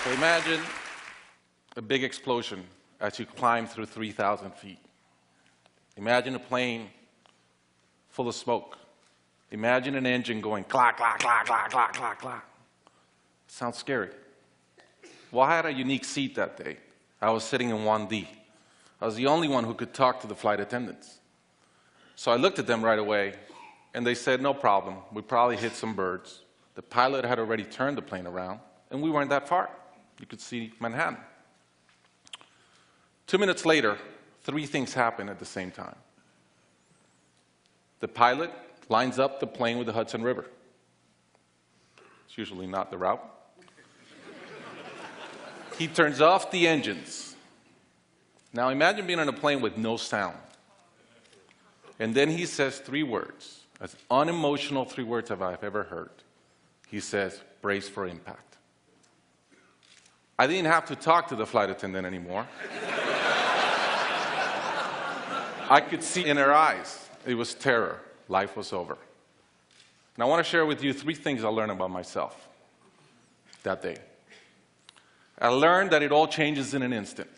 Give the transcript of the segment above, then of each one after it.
So imagine a big explosion as you climb through 3,000 feet. Imagine a plane full of smoke. Imagine an engine going clack, clack, clack, clack, clack, clack, clack. Sounds scary. Well, I had a unique seat that day. I was sitting in 1D. I was the only one who could talk to the flight attendants. So I looked at them right away, and they said, no problem. We probably hit some birds. The pilot had already turned the plane around, and we weren't that far. You could see Manhattan. 2 minutes later, 3 things happened at the same time. The pilot lines up the plane with the Hudson River. It's usually not the route. He turns off the engines. Now imagine being on a plane with no sound. And then he says 3 words, as unemotional 3 words as I've ever heard. He says, brace for impact. I didn't have to talk to the flight attendant anymore. I could see in her eyes, it was terror. Life was over. And I want to share with you 3 things I learned about myself that day. I learned that it all changes in an instant.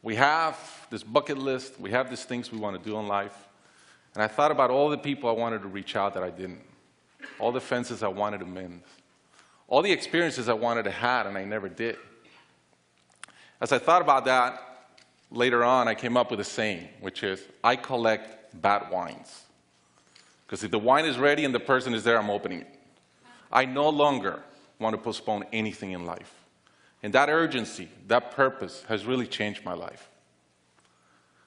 We have this bucket list, we have these things we want to do in life, and I thought about all the people I wanted to reach out that I didn't, all the fences I wanted to mend, all the experiences I wanted to have and I never did. As I thought about that, later on I came up with a saying, which is, I collect bad wines. Because if the wine is ready and the person is there, I'm opening it. I no longer want to postpone anything in life. And that urgency, that purpose has really changed my life.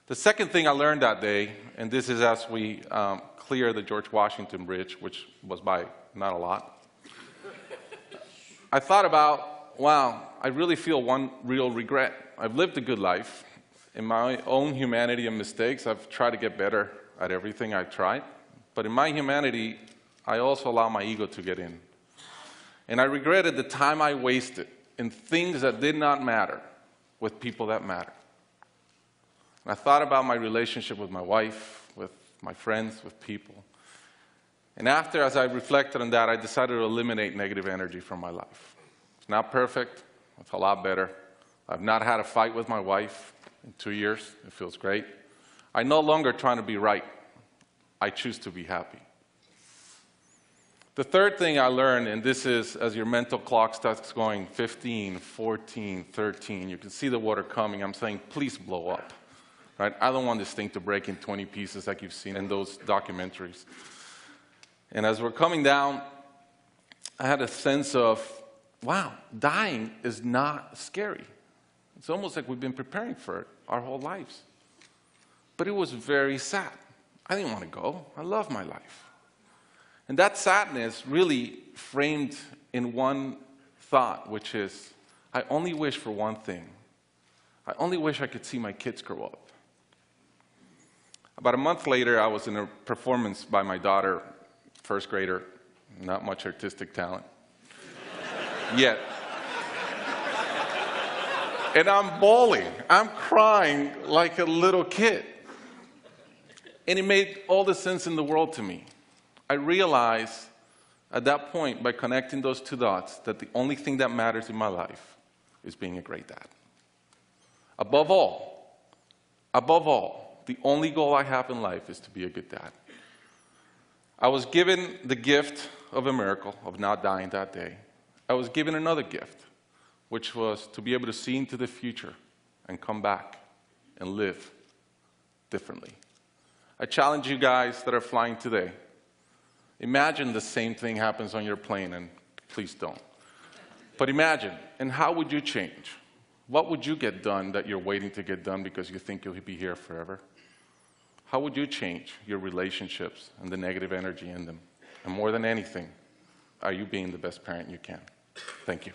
The second thing I learned that day, and this is as we clear the George Washington Bridge, which was by not a lot, I thought about, wow, I really feel one real regret. I've lived a good life. In my own humanity and mistakes, I've tried to get better at everything I've tried. But in my humanity, I also allow my ego to get in. And I regretted the time I wasted in things that did not matter with people that matter. And I thought about my relationship with my wife, with my friends, with people. And after, as I reflected on that, I decided to eliminate negative energy from my life. It's not perfect. It's a lot better. I've not had a fight with my wife in 2 years. It feels great. I'm no longer trying to be right. I choose to be happy. The third thing I learned, and this is as your mental clock starts going 15, 14, 13, you can see the water coming. I'm saying, please blow up. Right? I don't want this thing to break in 20 pieces like you've seen in those documentaries. And as we're coming down, I had a sense of, wow, dying is not scary. It's almost like we've been preparing for it our whole lives. But it was very sad. I didn't want to go. I love my life. And that sadness really framed in one thought, which is, I only wish for one thing. I only wish I could see my kids grow up. About a month later, I was in a performance by my daughter, first grader, not much artistic talent, yet. And I'm bawling, I'm crying like a little kid. And it made all the sense in the world to me. I realized at that point, by connecting those 2 dots, that the only thing that matters in my life is being a great dad. Above all, the only goal I have in life is to be a good dad. I was given the gift of a miracle of not dying that day. I was given another gift, which was to be able to see into the future and come back and live differently. I challenge you guys that are flying today. Imagine the same thing happens on your plane, and please don't. But imagine, and how would you change? What would you get done that you're waiting to get done because you think you'll be here forever? How would you change your relationships and the negative energy in them? And more than anything, are you being the best parent you can? Thank you.